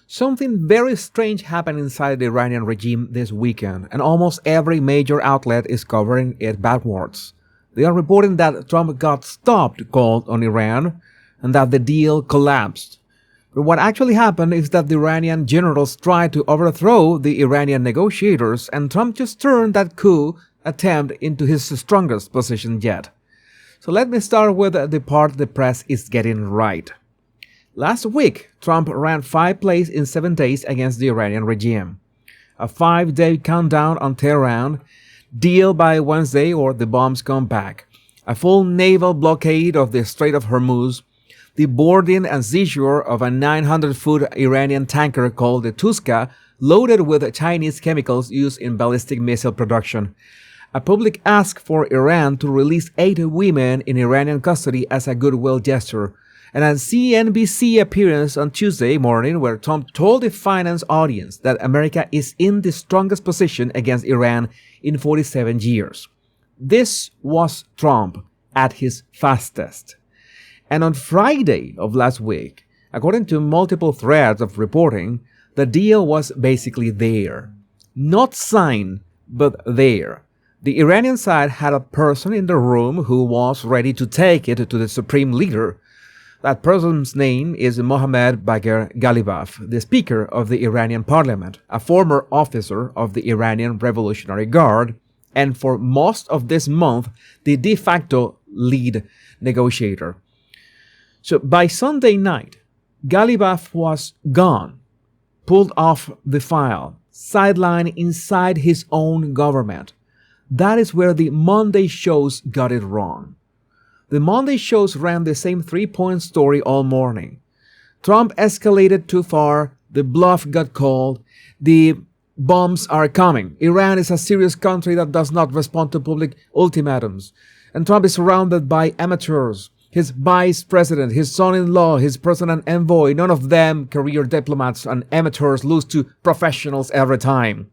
Something very strange happened inside the Iranian regime this weekend, and almost every major outlet is covering it backwards. They are reporting that Trump got stopped cold on Iran and that the deal collapsed. But what actually happened is that the Iranian generals tried to overthrow the Iranian negotiators, and Trump just turned that coup attempt into his strongest position yet. So let me start with the part the press is getting right. Last week, Trump ran 5 plays in 7 days against the Iranian regime. A 5-day countdown on Tehran, deal by Wednesday or the bombs come back, a full naval blockade of the Strait of Hormuz, the boarding and seizure of a 900-foot Iranian tanker called the Tuska, loaded with Chinese chemicals used in ballistic missile production, a public ask for Iran to release 8 women in Iranian custody as a goodwill gesture, and a CNBC appearance on Tuesday morning where Trump told the finance audience that America is in the strongest position against Iran in 47 years. This was Trump at his fastest. And on Friday of last week, according to multiple threads of reporting, the deal was basically there. Not signed, but there. The Iranian side had a person in the room who was ready to take it to the supreme leader. That person's name is Mohammad Bagher Ghalibaf, the Speaker of the Iranian Parliament, a former officer of the Iranian Revolutionary Guard, and for most of this month, the de facto lead negotiator. So by Sunday night, Ghalibaf was gone, pulled off the file, sidelined inside his own government. That is where the Monday shows got it wrong. The Monday shows ran the same 3-point story all morning. Trump escalated too far, the bluff got called, the bombs are coming. Iran is a serious country that does not respond to public ultimatums. And Trump is surrounded by amateurs. His vice president, his son-in-law, his personal envoy, none of them career diplomats, and amateurs lose to professionals every time.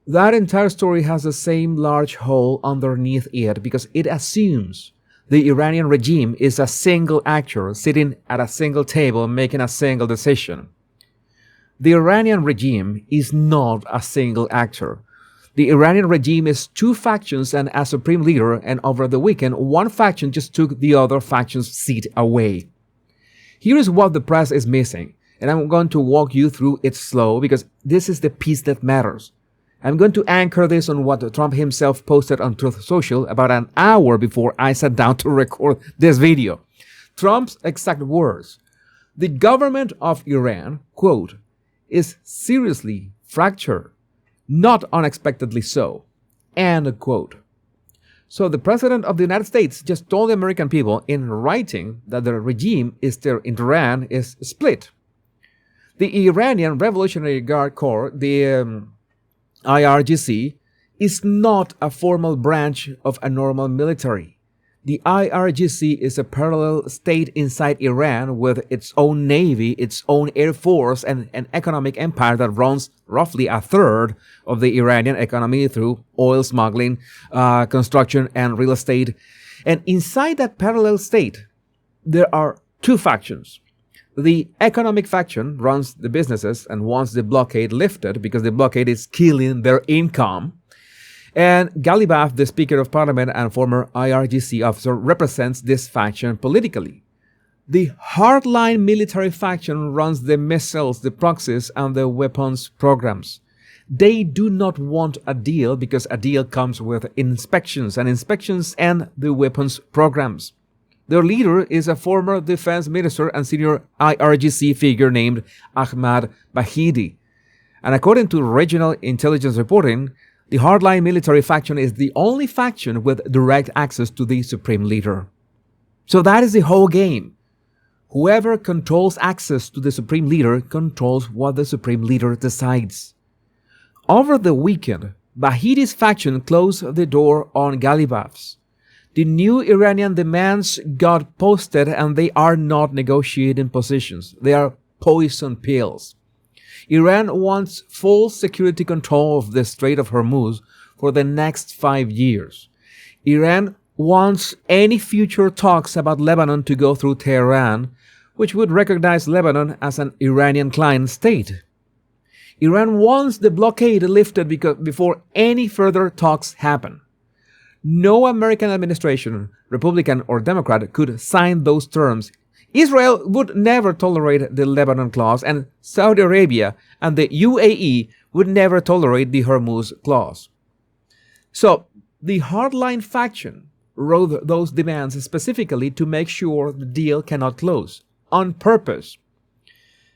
That entire story has the same large hole underneath it because it assumes the Iranian regime is a single actor sitting at a single table making a single decision. The Iranian regime is not a single actor. The Iranian regime is 2 factions and a supreme leader, and over the weekend, one faction just took the other faction's seat away. Here is what the press is missing, and I'm going to walk you through it slow because this is the piece that matters. I'm going to anchor this on what Trump himself posted on Truth Social about an hour before I sat down to record this video. Trump's exact words: "The government of Iran, quote, is seriously fractured, not unexpectedly so," end quote. So the President of the United States just told the American people in writing that the regime in Iran is split. The Iranian Revolutionary Guard Corps, the IRGC, is not a formal branch of a normal military. The IRGC is a parallel state inside Iran with its own navy, its own air force, and an economic empire that runs roughly a third of the Iranian economy through oil smuggling, construction, and real estate. And inside that parallel state, there are 2 factions. The economic faction runs the businesses and wants the blockade lifted because the blockade is killing their income. And Ghalibaf, the Speaker of Parliament and former IRGC officer, represents this faction politically. The hardline military faction runs the missiles, the proxies, and the weapons programs. They do not want a deal because a deal comes with inspections, and inspections end the weapons programs. Their leader is a former defense minister and senior IRGC figure named Ahmad Bahidi. And according to regional intelligence reporting, the hardline military faction is the only faction with direct access to the supreme leader. So that is the whole game. Whoever controls access to the supreme leader controls what the supreme leader decides. Over the weekend, Bahidi's faction closed the door on Ghalibaf's. The new Iranian demands got posted and they are not negotiating positions. They are poison pills. Iran wants full security control of the Strait of Hormuz for the next 5 years. Iran wants any future talks about Lebanon to go through Tehran, which would recognize Lebanon as an Iranian client state. Iran wants the blockade lifted before any further talks happen. No American administration, Republican or Democrat, could sign those terms. Israel would never tolerate the Lebanon clause, and Saudi Arabia and the UAE would never tolerate the Hormuz clause. So, the hardline faction wrote those demands specifically to make sure the deal cannot close, on purpose.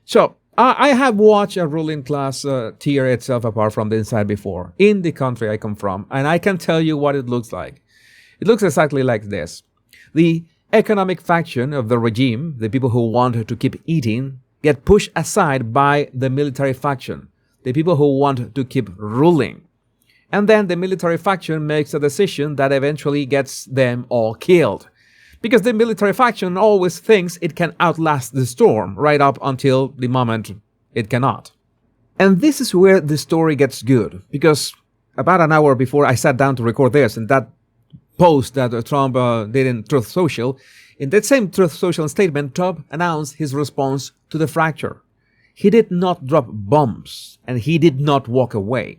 So, I have watched a ruling class tear itself apart from the inside before, in the country I come from, and I can tell you what it looks like. It looks exactly like this. The economic faction of the regime, the people who want to keep eating, get pushed aside by the military faction, the people who want to keep ruling. And then the military faction makes a decision that eventually gets them all killed. Because the military faction always thinks it can outlast the storm, right up until the moment it cannot. And this is where the story gets good, because about an hour before I sat down to record this, and that post that Trump did in Truth Social, in that same Truth Social statement, Trump announced his response to the fracture. He did not drop bombs, and he did not walk away.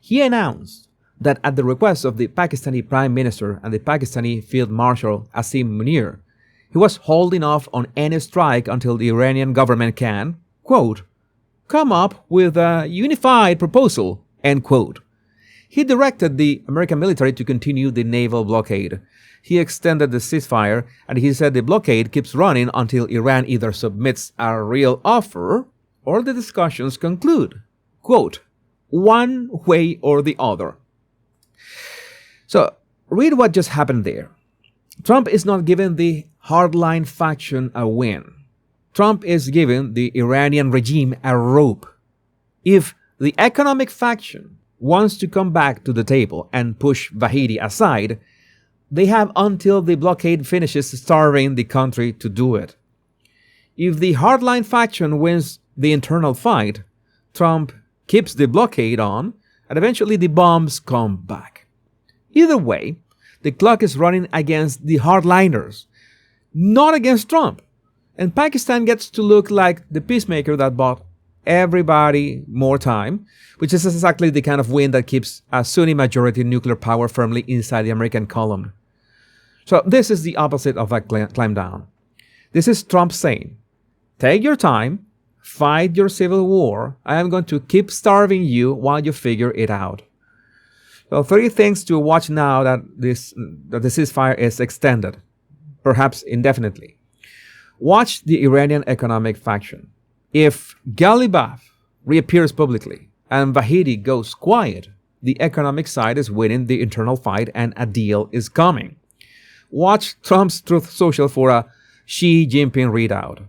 He announced that at the request of the Pakistani Prime Minister and the Pakistani Field Marshal Asim Munir, he was holding off on any strike until the Iranian government can, quote, come up with a unified proposal, end quote. He directed the American military to continue the naval blockade. He extended the ceasefire, and he said the blockade keeps running until Iran either submits a real offer or the discussions conclude, quote, one way or the other. So, read what just happened there. Trump is not giving the hardline faction a win. Trump is giving the Iranian regime a rope. If the economic faction wants to come back to the table and push Vahidi aside, they have until the blockade finishes starving the country to do it. If the hardline faction wins the internal fight, Trump keeps the blockade on, and eventually the bombs come back. Either way, the clock is running against the hardliners, not against Trump. And Pakistan gets to look like the peacemaker that bought everybody more time, which is exactly the kind of win that keeps a Sunni majority nuclear power firmly inside the American column. So this is the opposite of that climb down. This is Trump saying, take your time, fight your civil war. I am going to keep starving you while you figure it out. So 3 things to watch now that the ceasefire is extended, perhaps indefinitely. Watch the Iranian economic faction. If Ghalibaf reappears publicly and Vahidi goes quiet, the economic side is winning the internal fight and a deal is coming. Watch Trump's Truth Social for a Xi Jinping readout.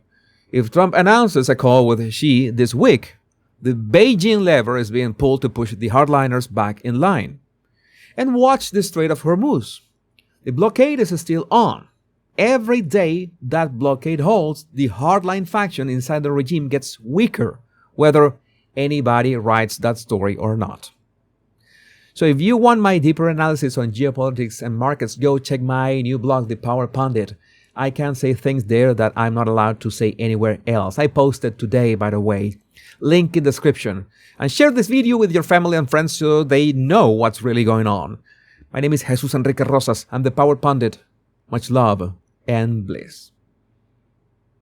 If Trump announces a call with Xi this week, the Beijing lever is being pulled to push the hardliners back in line. And watch the Strait of Hormuz. The blockade is still on. Every day that blockade holds, the hardline faction inside the regime gets weaker, whether anybody writes that story or not. So if you want my deeper analysis on geopolitics and markets, go check my new blog, The Power Pundit. I can say things there that I'm not allowed to say anywhere else. I posted today, by the way. Link in description. And share this video with your family and friends so they know what's really going on. My name is Jesus Enrique Rosas. I'm The Power Pundit. Much love and bliss.